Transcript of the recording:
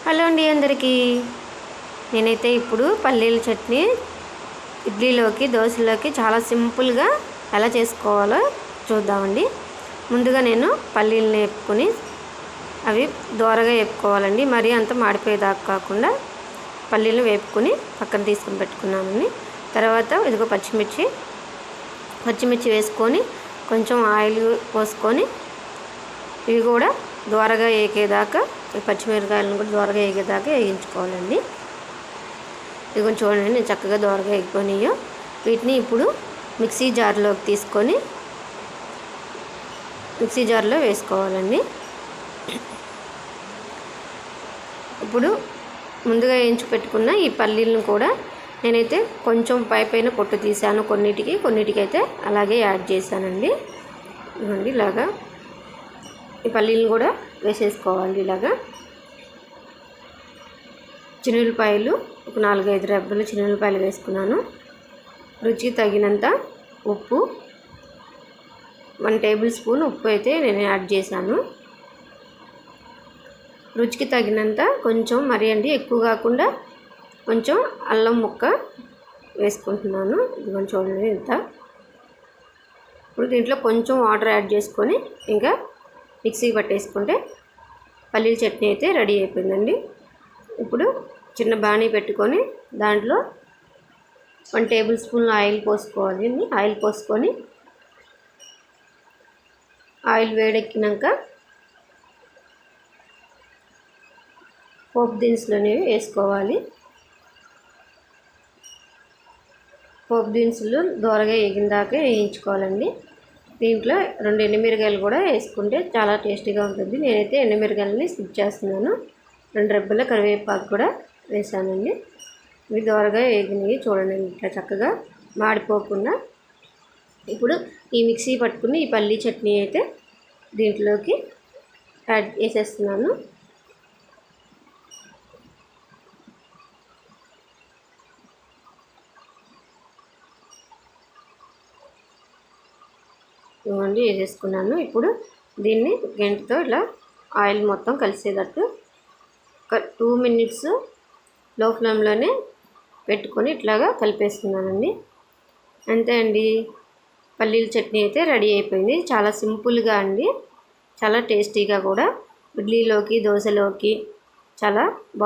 Hello అండి అందరికీ. నేనైతే ఇప్పుడు పల్లీల చట్నీ ఇడ్లీలోకి దోశలోకి చాలా సింపుల్గా ఎలా చేసుకోవాలో చూద్దామండి. ముందుగా నేను పల్లీలను వేపుకొని అవి దోరగా వేపుకోవాలండి. మరీ అంత మాడిపోయేదాకా కాకుండా పల్లీలు వేపుకొని పక్కన తీసుకొని పెట్టుకున్నానండి. తర్వాత ఇదిగో పచ్చిమిర్చి వేసుకొని కొంచెం ఆయిల్ పోసుకొని ఇవి కూడా దోరగా వేగేదాకా ఈ పచ్చిమిరకాయలను కూడా దోరగా వేగేదాకా వేయించుకోవాలండి. ఇది కొంచెం చూడండి, నేను చక్కగా దోరగా వేగిపోయినాయో వీటిని ఇప్పుడు మిక్సీ జార్లోకి తీసుకొని మిక్సీ జార్లో వేసుకోవాలండి. ఇప్పుడు ముందుగా వేయించి పెట్టుకున్న ఈ పల్లీలను కూడా నేనైతే కొంచెం పైన పొట్టు తీసాను, కొన్నిటికి అయితే అలాగే యాడ్ చేశానండి. ఇవ్వండి ఇలాగా ఈ పల్లీలను కూడా వేసేసుకోవాలి. ఇలాగా చిన్నులపాయలు ఒక 4-5 రెబ్బలు చిన్నులపాయలు వేసుకున్నాను. రుచికి తగినంత ఉప్పు, 1 టేబుల్ స్పూన్ ఉప్పు అయితే నేను యాడ్ చేశాను. రుచికి తగినంత కొంచెం మరీ ఎక్కువ కాకుండా కొంచెం అల్లం ముక్క వేసుకుంటున్నాను. ఇది కొంచెం చూడండి ఇంత. ఇప్పుడు దీంట్లో కొంచెం వాటర్ యాడ్ చేసుకొని ఇంకా మిక్సీకి పట్టేసుకుంటే పల్లీల చట్నీ అయితే రెడీ అయిపోయిందండి. ఇప్పుడు చిన్న బాణీ పెట్టుకొని దాంట్లో 1 టేబుల్ స్పూన్ ఆయిల్ పోసుకోవాలి. ఆయిల్ పోసుకొని ఆయిల్ వేడెక్కినాక పోపు దినుసులు అనేవి వేసుకోవాలి. పోపు దినుసులు దోరగా వేగిన దాకా వేయించుకోవాలండి. దీంట్లో 2 ఎండుమిరకాయలు కూడా వేసుకుంటే చాలా టేస్టీగా ఉంటుంది. నేనైతే ఎండుమిరకాయలని స్కిప్ చేస్తున్నాను. 2 రెబ్బల కరివేపాకు కూడా వేసానండి. ఇవి దోరగా వేగినవి చూడండి, ఇట్లా చక్కగా మాడిపోకుండా. ఇప్పుడు ఈ మిక్సీ పట్టుకుని ఈ పల్లీ చట్నీ అయితే దీంట్లోకి యాడ్ చేసేస్తున్నాను. ఇవ్వండి వేసేసుకున్నాను. ఇప్పుడు దీన్ని గంటతో ఇలా ఆయిల్ మొత్తం కలిసేటట్టు ఒక 2 మినిట్స్ లో ఫ్లేమ్లోనే పెట్టుకొని ఇట్లాగా కలిపేస్తున్నానండి. అంతే అండి, పల్లీల చట్నీ అయితే రెడీ అయిపోయింది. చాలా సింపుల్గా అండి, చాలా టేస్టీగా కూడా. ఇడ్లీలోకి దోశలోకి చాలా బాగుంది.